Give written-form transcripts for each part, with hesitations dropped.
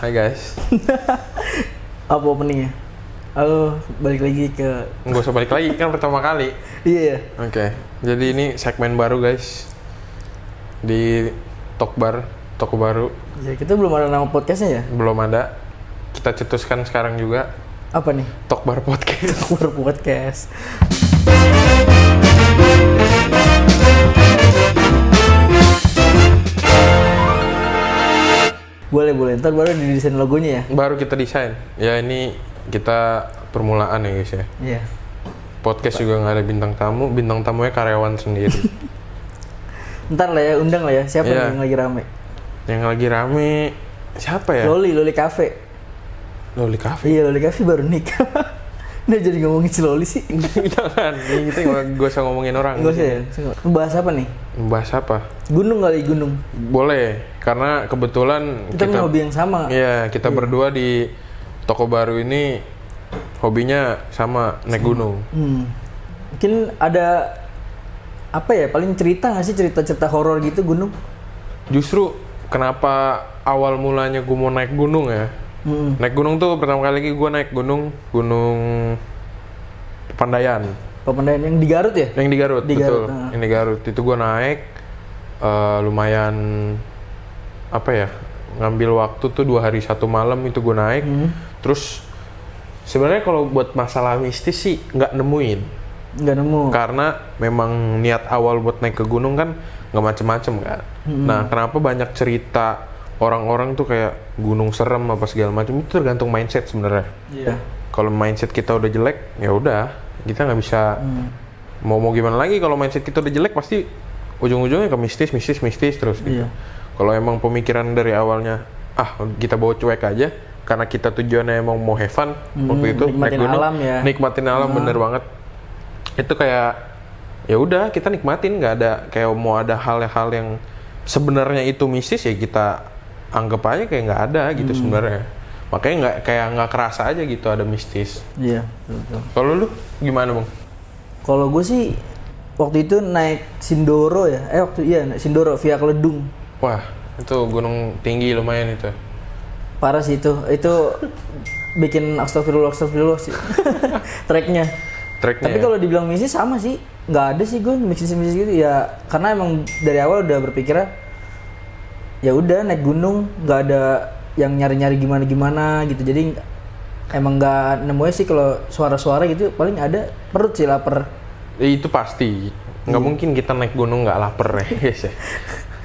Hai guys. Apa openingnya? Halo, balik lagi ke... Nggak usah balik lagi, kan pertama kali. Iya. Oke, jadi ini segmen baru guys. Di toko baru. Ya, kita belum ada nama podcastnya ya? Belum ada. Kita cetuskan sekarang juga. Apa nih? Tokbar Podcast. Tokbar Podcast. Boleh. Ntar baru didesain logonya ya? Baru kita desain. Ya ini kita permulaan ya guys ya. Iya. Podcast juga nggak ada bintang tamunya karyawan sendiri. Ntar lah ya, undang lah ya. Siapa Iya. yang lagi rame? Yang lagi rame siapa ya? Loli Cafe. Loli Cafe. Iya, Loli Cafe baru nikah. Udah jadi ngomongin si Loli sih. Jangan, ini kita nggak usah ngomongin orang. Nggak usah ya? Bahas apa nih? Bahas apa? Gunung kali, gunung. Boleh, karena kebetulan Kita punya hobi yang sama. Iya, kita berdua di toko baru ini hobinya sama naik gunung. Mungkin ada apa ya? Paling cerita nggak sih, cerita horor gitu gunung? Justru kenapa awal mulanya gue mau naik gunung ya? Naik gunung tuh pertama kali gue naik gunung Papandayan. Papandayan yang di Garut ya? Yang di Garut, Di betul. Garut, Yang di Garut itu gue naik lumayan apa ya? Ngambil waktu tuh 2 hari 1 malam itu gue naik. Terus sebenarnya kalau buat masalah mistis sih nggak nemuin. Nggak nemu. Karena memang niat awal buat naik ke gunung kan nggak macem-macem kan. Nah, kenapa banyak cerita orang-orang tuh kayak gunung serem apa segala macam, itu tergantung mindset sebenarnya. Iya. Kalau mindset kita udah jelek, ya udah kita nggak bisa mau gimana lagi. Kalau mindset kita udah jelek pasti ujung-ujungnya ke mistis terus. Gitu. Iya. Kalau emang pemikiran dari awalnya kita bawa cuek aja karena kita tujuannya emang mau have fun waktu itu naik nikmatin gunung, alam ya. nikmatin alam bener banget. Itu kayak ya udah kita nikmatin, nggak ada kayak mau ada hal-hal yang sebenarnya itu mistis ya kita anggap aja kayak nggak ada gitu sebenarnya. Makanya nggak kerasa aja gitu ada mistis. Iya, betul. Kalau lu gimana bang? Kalau gue sih waktu itu naik Sindoro ya. Naik Sindoro via Keledung. Wah, itu gunung tinggi lumayan itu. Parah sih itu. Itu bikin astagfirullah sih. Treknya. Tapi kalau dibilang mistis sama sih. Nggak ada sih gue mistis gitu ya. Karena emang dari awal udah berpikirnya ya udah naik gunung, nggak ada yang nyari-nyari gimana gitu. Jadi emang nggak nemunya sih kalau suara-suara gitu. Paling ada perut sih lapar. Itu pasti. Nggak mungkin kita naik gunung nggak lapar ya guys ya.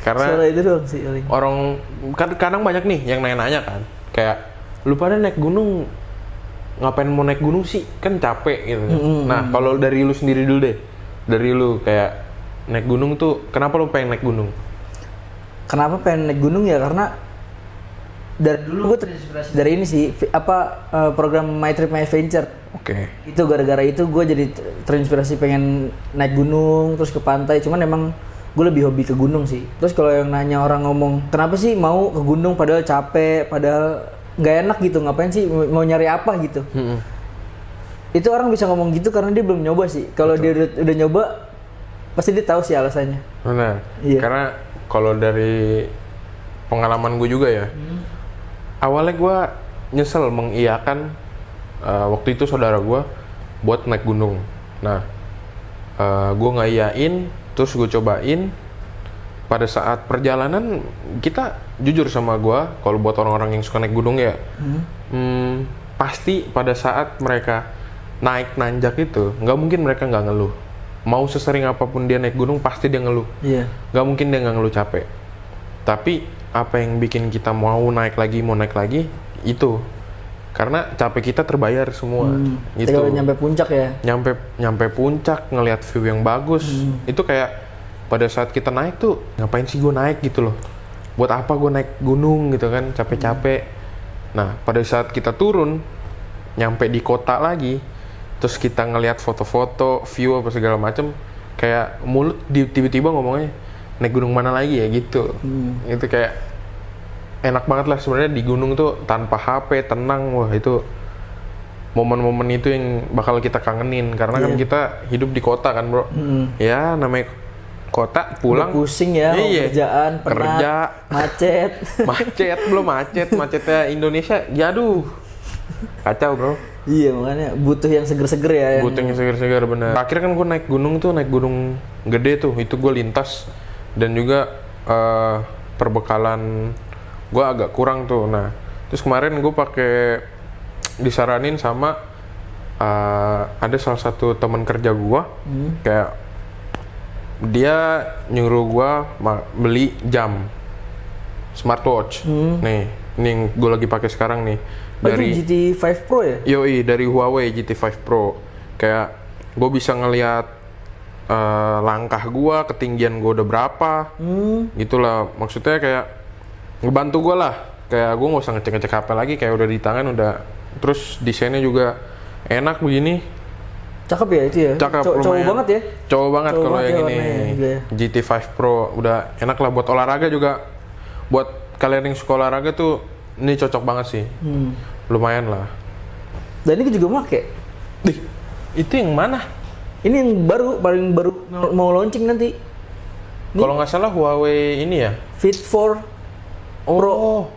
Karena suara itu doang sih paling. Orang kadang banyak nih yang nanya-nanya kan. Kayak lu pada naik gunung ngapain mau naik gunung sih? Kan capek gitu. Nah, kalau dari lu sendiri dulu deh. Dari lu kayak naik gunung tuh kenapa lu pengen naik gunung? Kenapa pengen naik gunung ya? Karena dari dulu gue terinspirasi dari ini sih, program My Trip My Adventure. Oke. Itu gara-gara itu gue jadi terinspirasi pengen naik gunung terus ke pantai. Cuman emang gue lebih hobi ke gunung sih. Terus kalau yang nanya orang ngomong, kenapa sih mau ke gunung padahal capek, padahal nggak enak gitu, ngapain sih mau nyari apa gitu? Itu orang bisa ngomong gitu karena dia belum nyoba sih. Kalau dia udah nyoba, pasti dia tahu sih alasannya. Benar. Iya. Karena kalau dari pengalaman gue juga ya, awalnya gue nyesel mengiyakan waktu itu saudara gue buat naik gunung. Nah, gue nggak iyain, terus gue cobain. Pada saat perjalanan kita jujur sama gue, kalau buat orang-orang yang suka naik gunung ya, pasti pada saat mereka naik nanjak itu, nggak mungkin mereka nggak ngeluh. Mau sesering apapun dia naik gunung, pasti dia ngeluh. Iya. Nggak mungkin dia nggak ngeluh capek. Tapi apa yang bikin kita mau naik lagi, itu karena capek kita terbayar semua. Gitu. Kalau nyampe puncak ya. Nyampe puncak, ngelihat view yang bagus, itu kayak pada saat kita naik tuh, ngapain sih gue naik gitu loh? Buat apa gue naik gunung gitu kan, capek-capek. Nah, pada saat kita turun, nyampe di kota lagi, terus kita ngelihat foto-foto, view apa segala macem, kayak mulut tiba-tiba ngomongnya naik gunung mana lagi ya gitu. Itu kayak enak banget lah sebenarnya di gunung tuh tanpa HP, tenang. Wah, itu momen-momen itu yang bakal kita kangenin karena kan kita hidup di kota kan bro. Ya namanya kota, pulang udah pusing ya, kerjaan, penat, kerja, macet. Macetnya Indonesia, aduh, kacau bro. Iya, makanya butuh yang seger-seger ya. Butuh yang seger-seger bener. Akhirnya kan gue naik gunung gede tuh, itu gue lintas dan juga perbekalan gue agak kurang tuh. Nah, terus kemarin gue disaranin sama ada salah satu teman kerja gue, kayak dia nyuruh gua beli jam smartwatch. Nih, ini yang gue lagi pakai sekarang nih. Dari GT 5 Pro ya? Yoi, dari Huawei GT 5 Pro. Kayak gue bisa ngelihat langkah gua, ketinggian gua udah berapa. Gitulah, maksudnya kayak ngebantu gua lah. Kayak gue nggak usah ngecek HP lagi, kayak udah di tangan udah. Terus desainnya juga enak begini. Cakep ya itu ya? Cakep, cowok banget ya? Cowok banget kalau yang ini ya. GT 5 Pro udah enak lah buat olahraga juga. Buat kalian yang suka olahraga tuh ini cocok banget sih. Lumayan lah. Dan ini juga make. Itu yang mana? Ini yang paling baru mau launching nanti. Kalau nggak salah Huawei ini ya? Fit 4 Pro.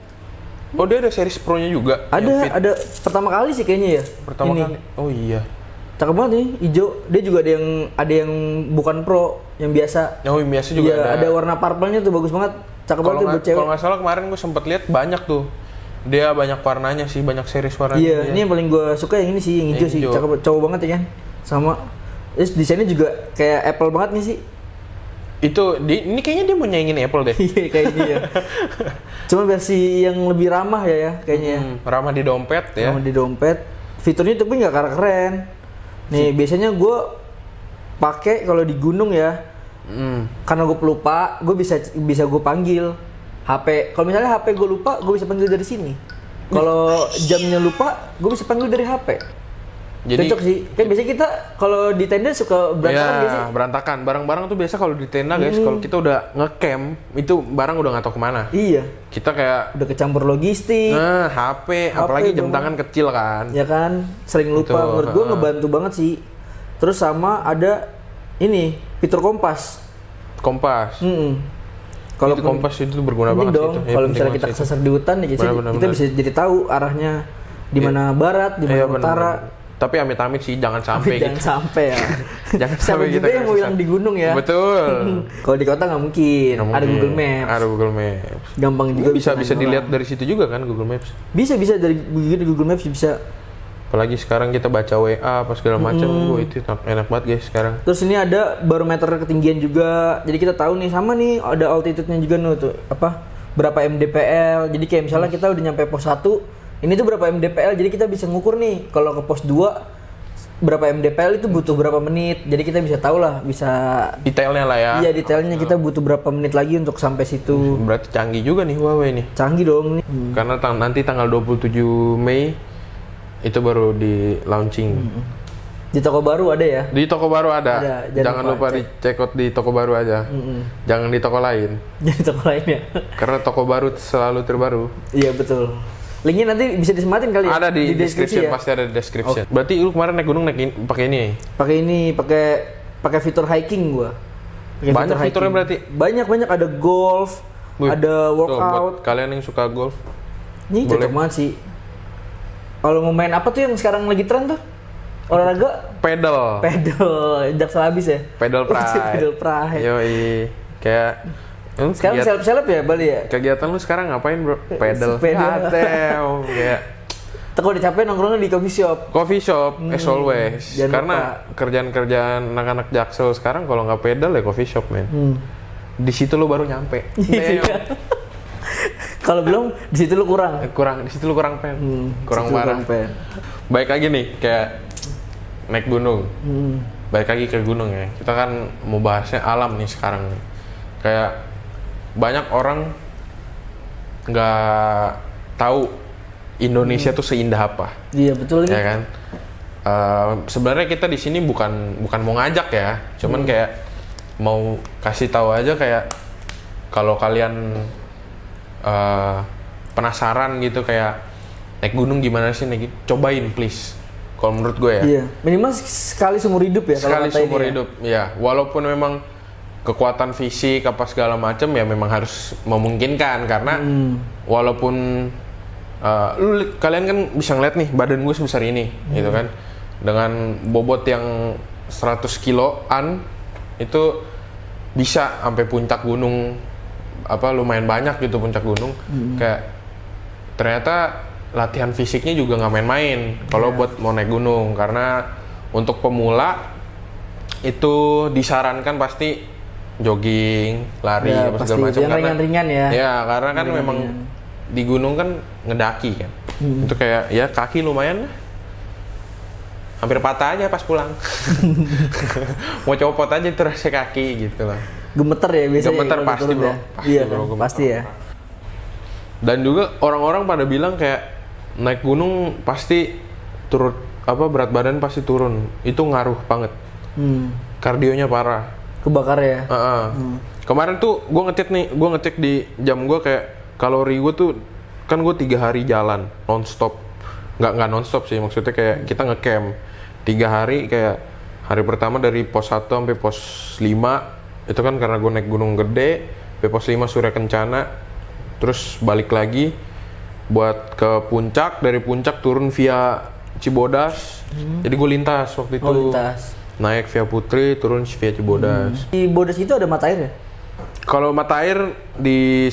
Oh dia ada series Pro-nya juga? Ada pertama kali sih kayaknya ya. Pertama kali? Oh iya. Cakep banget nih, hijau. Dia juga ada yang bukan Pro, yang biasa. Oh, yang biasa juga ada warna purple-nya tuh bagus banget. Cakep banget tuh buat cewek. Kalau nggak salah kemarin gue sempet lihat banyak tuh. Dia banyak warnanya sih, banyak series warnanya. Iya, ini yang paling gue suka yang ini sih, yang hijau sih. Cakep, cowok banget ya kan. Sama. Terus desainnya juga kayak Apple banget nih sih. Ini kayaknya dia mau nyaingin Apple deh. Iya, kayaknya ya. Cuma versi yang lebih ramah ya kayaknya. Ramah di dompet ya. Ramah di dompet. Fiturnya tapi nggak kalah keren. Nih biasanya gue pakai kalau di gunung ya, karena gue pelupa, gue bisa gue panggil HP. Kalau misalnya HP gue lupa, gue bisa panggil dari sini. Kalau jamnya lupa, gue bisa panggil dari HP. Jadi cocok sih. Kan biasanya kita kalau di tenda suka berantakan biasanya. Berantakan. Barang-barang tuh biasa kalau di tenda guys, kalau kita udah ngecamp, itu barang udah nggak tahu kemana. Iya. Kita kayak udah kecampur logistik. HP apalagi jam tangan kecil kan. Ya kan, sering lupa. Menurut gue ngebantu banget sih. Terus sama ada ini fitur kompas. Kalau kompas itu berguna banget dong. Kalau misalnya kita kesasar di hutan, kita bisa jadi tahu arahnya di mana barat, di mana utara. Tapi amit-amit sih jangan sampai Jangan sampai ya. Jangan sampai juga yang mau hilang di gunung ya. Betul. Kalau di kota nggak mungkin. Ada Google Maps. Ada Google Maps. Gampang juga. Bisa dilihat dari situ juga kan Google Maps. Bisa dari Google Maps bisa. Apalagi sekarang kita baca WA apa segala macam, itu enak banget guys sekarang. Terus ini ada barometer ketinggian juga. Jadi kita tahu nih sama nih ada altitude-nya juga tuh berapa mdpl. Jadi kayak misalnya kita udah nyampe pos 1, ini tuh berapa mdpl, jadi kita bisa ngukur nih kalau ke pos 2 berapa mdpl itu butuh berapa menit, jadi kita bisa tahu lah, bisa detailnya lah ya. Iya detailnya, kita butuh berapa menit lagi untuk sampai situ. Berarti canggih juga nih Huawei nih. Canggih dong nih. Karena nanti tanggal 27 Mei itu baru di launching. Di toko baru ada ya? Di toko baru ada. Jangan lupa dicek out di toko baru aja. Jangan di toko lain. Di toko lain ya. Karena toko baru selalu terbaru. Iya betul. Linknya nanti bisa disempatin kali ya? Ada di description ya? Pasti ada di Okay. description. Berarti lu kemarin naik gunung pakai ini? Pakai fitur hiking gua. Banyak fiturnya berarti? Banyak ada golf, ada workout. Buat kalian yang suka golf. Ini cocok banget sih. Kalau mau main apa tuh yang sekarang lagi tren tuh? Olahraga? Pedal. Jaksel habis ya? Pedal pride. Yoi. Kayak sekarang seleb ya Bali ya? Kegiatan lu sekarang ngapain bro? Pedal. Kayak kalau udah capek nongkrongnya di coffee shop. As always. Karena kerjaan anak-anak Jaksel sekarang kalau nggak pedal ya coffee shop men. Di situ lu baru nyampe. Kalau belum di situ lu kurang. Di situ lu kurang pen. Kurang parah. Baik lagi nih kayak naik gunung. Balik lagi ke gunung ya. Kita kan mau bahasnya alam nih sekarang. Kayak banyak orang nggak tahu Indonesia tuh seindah apa. Iya betul ini. Ya kan. Sebenarnya kita di sini bukan mau ngajak ya, cuman kayak mau kasih tahu aja kayak kalau kalian penasaran gitu kayak naik gunung gimana sih nih, cobain please. Kalau menurut gue ya. Iya. Minimal sekali seumur hidup ya. Sekali seumur hidup, ya. Walaupun memang kekuatan fisik apa segala macam ya memang harus memungkinkan karena walaupun kalian kan bisa ngeliat nih badan gue sebesar ini gitu kan, dengan bobot yang 100 kiloan itu bisa sampai puncak gunung lumayan banyak gitu, puncak gunung. Kayak ternyata latihan fisiknya juga nggak main-main kalau buat mau naik gunung, karena untuk pemula itu disarankan pasti jogging, lari apa segala macam, yang ringan-ringan ya. Ya karena kan memang di gunung kan ngedaki kan, itu kayak ya kaki lumayan lah, hampir patah aja pas pulang. Mau copot aja itu rasa kaki gitu lah. Gemeter ya biasanya. Gemeter pasti bro. Ya? Iya bro, pasti ya. Dan juga orang-orang pada bilang kayak naik gunung pasti berat badan pasti turun. Itu ngaruh banget. Kardionya parah. Kebakar ya. Kemarin tuh gue ngecek di jam gue kayak kalori gue tuh kan gue 3 hari jalan nonstop. Nggak nonstop sih, maksudnya kayak kita ngecamp 3 hari, kayak hari pertama dari pos 1 sampai pos 5 itu kan karena gue naik gunung gede, sampai pos 5 Surya Kencana, terus balik lagi buat ke puncak, dari puncak turun via Cibodas. Jadi gue lintas waktu itu. Naik via Putri, turun via Cibodas. Di Bodas itu ada mata air ya? Kalau mata air di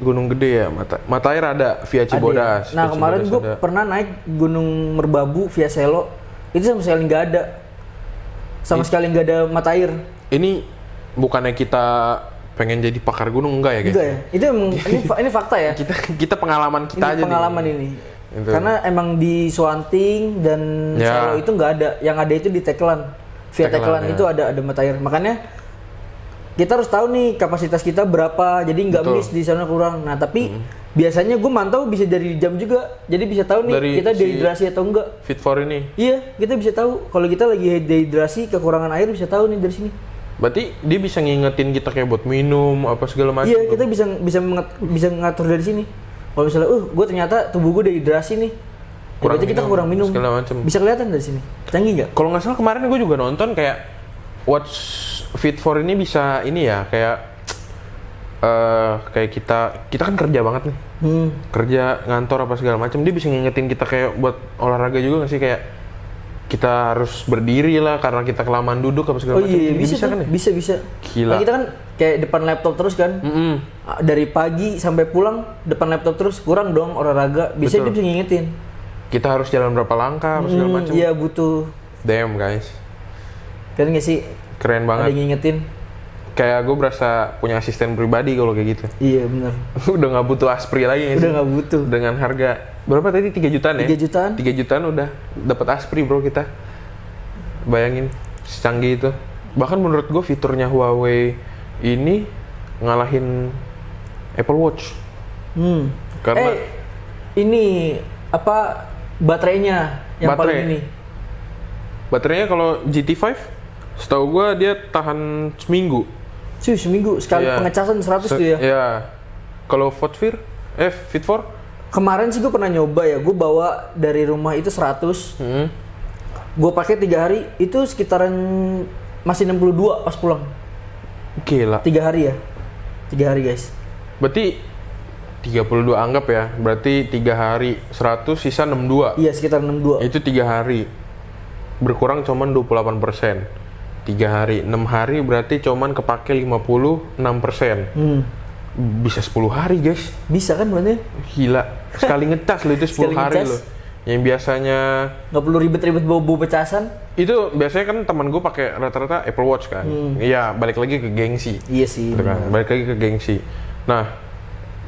Gunung Gede ya, mata air ada via Cibodas. Nah via kemarin gue pernah naik Gunung Merbabu via Selo, itu sama sekali nggak ada. Sekali nggak ada mata air. Ini bukannya kita pengen jadi pakar gunung, enggak ya guys? Enggak ya, itu emang ini fakta ya. kita pengalaman kita ini aja pengalaman nih. Ini. Gitu. Karena emang di Suanting dan Selo itu nggak ada, yang ada itu di Teklan. Via Teklan itu ada mata air. Makanya kita harus tahu nih kapasitas kita berapa, jadi nggak miss di sana kurang. Nah tapi biasanya gue mantau bisa dari jam juga, jadi bisa tahu nih dari kita dehidrasi atau enggak. Fit4 ini? Iya, kita bisa tahu kalau kita lagi dehidrasi, kekurangan air bisa tahu nih dari sini. Berarti dia bisa ngingetin kita kayak buat minum apa segala macam. Iya, kita bisa ngatur dari sini. Kalau misalnya, gue ternyata tubuh gue dehidrasi nih, berarti kita kurang minum. Segala macam. Bisa kelihatan dari sini. Canggih nggak? Kalau nggak salah kemarin gue juga nonton kayak Watch Fit4 ini bisa ini ya kayak kita kan kerja banget nih, kerja ngantor apa segala macam, dia bisa ngingetin kita kayak buat olahraga juga nggak sih, kayak kita harus berdiri lah karena kita kelamaan duduk apa segala macam. Iya, bisa kan ya? Bisa. Gila. Nah, kita kan kayak depan laptop terus kan, dari pagi sampai pulang depan laptop terus, kurang dong olahraga. Dia bisa ngingetin. Kita harus jalan berapa langkah apa segala macam. Iya butuh. Damn guys. Keren nggak sih? Keren banget. Ada ngingetin. Kayak gue berasa punya asisten pribadi kalau kayak gitu. Iya benar. Udah nggak butuh aspri lagi. Udah nggak butuh. Dengan harga berapa tadi? 3 jutaan ya? 3 jutaan. 3 jutaan udah dapat aspri bro kita. Bayangin secanggih itu. Bahkan menurut gue fiturnya Huawei ini ngalahin Apple Watch. Karena ini apa baterainya yang paling ini. Baterainya kalau GT5 setahu gue dia tahan seminggu. Seminggu sekali pengecasan 100 tuh ya. Iya. Kalau Fit4 kemarin sih gue pernah nyoba ya, gue bawa dari rumah itu 100. Gue pakai 3 hari itu sekitaran masih 62 pas pulang. Gila. 3 hari ya. 3 hari guys. Berarti 32 anggap ya. Berarti 3 hari 100 sisa 62. Iya, sekitar 62. Itu 3 hari. Berkurang cuman 28%. 3 hari, 6 hari berarti cuman kepake 56%. Bisa 10 hari guys. Bisa kan berarti? Gila. Sekali ngecas lo itu 10 hari lo. Yang biasanya nggak perlu ribet-ribet bawa pecasan. Itu biasanya kan teman gue pakai rata-rata Apple Watch kan. Iya, balik lagi ke gengsi. Iya sih. Gitu kan? Balik lagi ke gengsi. Nah,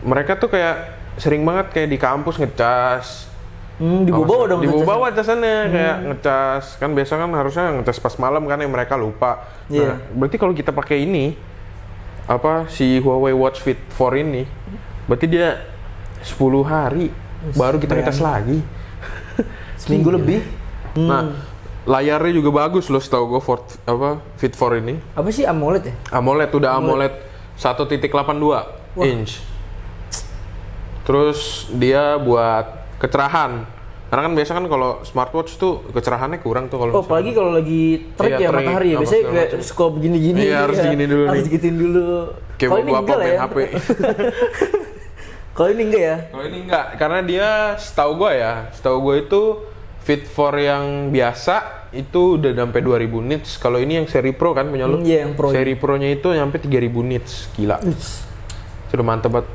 mereka tuh kayak sering banget kayak di kampus ngecas. Dibawa dong. Dibawa casannya kayak ngecas. Kan biasa kan harusnya ngecas pas malam kan yang mereka lupa. Nah, berarti kalau kita pakai ini si Huawei Watch Fit 4 ini, berarti dia 10 hari baru kita ngecas lagi. Seminggu lebih. Nah, layarnya juga bagus loh setahu gue Fit 4 ini. Apa sih AMOLED ya? AMOLED 1.82 inch. Terus dia buat kecerahan. Karena kan biasa kan kalau smartwatch tuh kecerahannya kurang tuh kalau apalagi kalau lagi terik iya, ya matahari ya. Biasanya kayak suka begini-gini. Iya, harus digini dulu harus nih. digituin dulu. Kayak Kalau ini bawa enggak lah ya. HP. Kalau ini enggak ya? Kalau ini enggak, karena dia setahu gue itu fit for yang biasa itu udah sampai 2000 nits. Kalau ini yang seri Pro kan punya lu? Iya, yang Pro. Seri Pro-nya itu nyampe 3000 nits. Gila. Sudah mantep banget.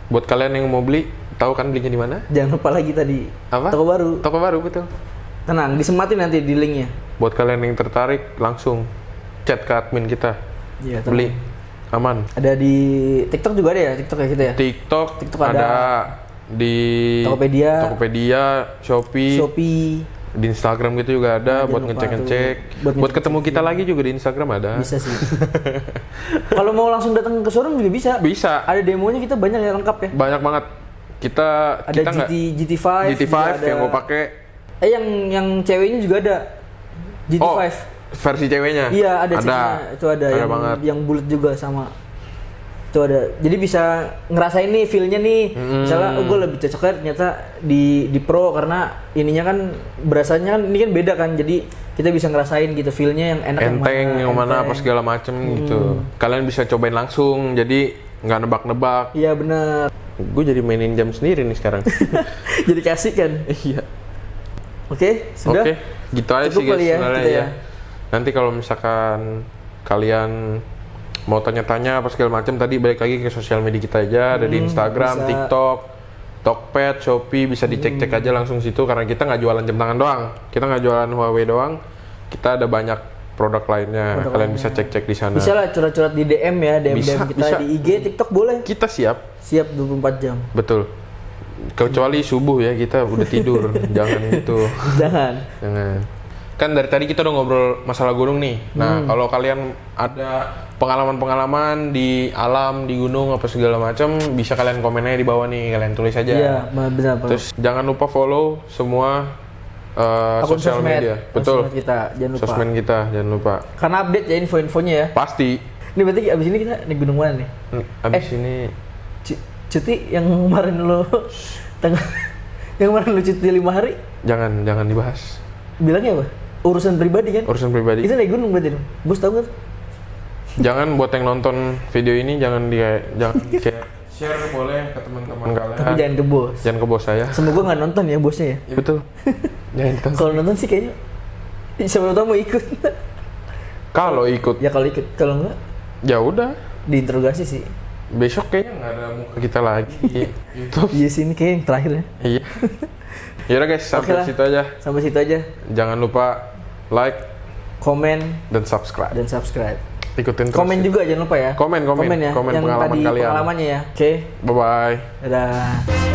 Buat kalian yang mau beli, tahu kan belinya di mana? Jangan lupa lagi tadi. Apa? Toko baru. Toko baru, betul. Tenang, disematin nanti di linknya. Buat kalian yang tertarik, langsung chat ke admin kita. Iya, Beli. Aman. Ada di TikTok juga ada ya? TikTok ya kita ya? TikTok ada. ada. Di Tokopedia, Shopee. Di Instagram gitu juga ada buat ngecek-ngecek. Buat ketemu kita lagi juga di Instagram ada. Bisa sih. Kalau mau langsung datang ke showroom juga bisa. Bisa. Ada demonya kita banyak yang lengkap ya. Banyak banget. Ada GT5 GT5 ada, yang gue pakai. yang ceweknya juga ada. GT5. Oh, versi ceweknya. Iya, ada. Itu ada yang banget. Yang bulat juga sama. Itu ada. Jadi bisa ngerasain nih feel-nya nih. Misalnya gue lebih cocoknya ternyata di Pro karena ininya kan berasanya kan ini kan beda kan. Jadi kita bisa ngerasain gitu feel-nya yang enak Enteng yang mana apa segala macem gitu. Kalian bisa cobain langsung. Jadi nggak nebak-nebak. Iya benar. Gue jadi mainin jam sendiri nih sekarang. Jadi kasih kan. Iya. Oke, sudah. Oke, gitu aja cukup sih guys kali ya, sebenarnya gitu ya. Nanti kalau misalkan kalian mau tanya-tanya apa segala macam, tadi balik lagi ke sosial media kita aja, ada di Instagram, bisa. TikTok, Tokped, Shopee, bisa dicek-cek aja langsung situ karena kita nggak jualan jam tangan doang, kita nggak jualan Huawei doang, kita ada banyak produk lainnya, kalian bisa cek-cek di sana. Bisa lah curhat-curhat di DM ya, DM kita bisa. di IG, TikTok boleh. Kita siap. Siap 24 jam. Betul. Kecuali subuh ya, kita udah tidur, jangan itu. Jangan. Kan dari tadi kita udah ngobrol masalah gunung nih. Nah, kalau kalian ada pengalaman-pengalaman di alam, di gunung apa segala macam, bisa kalian komen aja di bawah nih, kalian tulis aja. Iya, benar. Terus jangan lupa follow semua akun sosial media. Betul. Sosmed kita, jangan lupa. Sosmed kita, jangan lupa. Karena update ya info-infonya ya. Pasti. Ini berarti abis ini kita naik gunung mana nih? Abis ini cuti yang kemarin lo yang kemarin lo cuti 5 hari? jangan dibahas. Bilangnya apa? Urusan pribadi kan? Urusan pribadi. Itu naik gunung berarti dong. Bos tahu nggak? Jangan buat yang nonton video ini jangan share boleh ke teman-teman kalian. Tapi jangan ke bos. Jangan ke bos saya. Semoga nggak nonton ya bosnya ya. Ya, betul. Jangan nonton. Kalau nonton sih kayaknya siapa tahu mau ikut. Kalau ikut. Ya kalau ikut, kalau enggak Ya udah. diinterogasi sih. Besok kayaknya nggak ada muka kita lagi di YouTube. Iya sih ini kayak yang terakhir ya. Iya. Yaudah guys, sampai situ aja. Sampai situ aja. Jangan lupa like, komen, dan subscribe. Ikutin terus. Komen juga jangan lupa ya. Komen ya. Komen Yang pengalaman tadi kalian. pengalamannya ya. Oke. Bye bye. Dadah.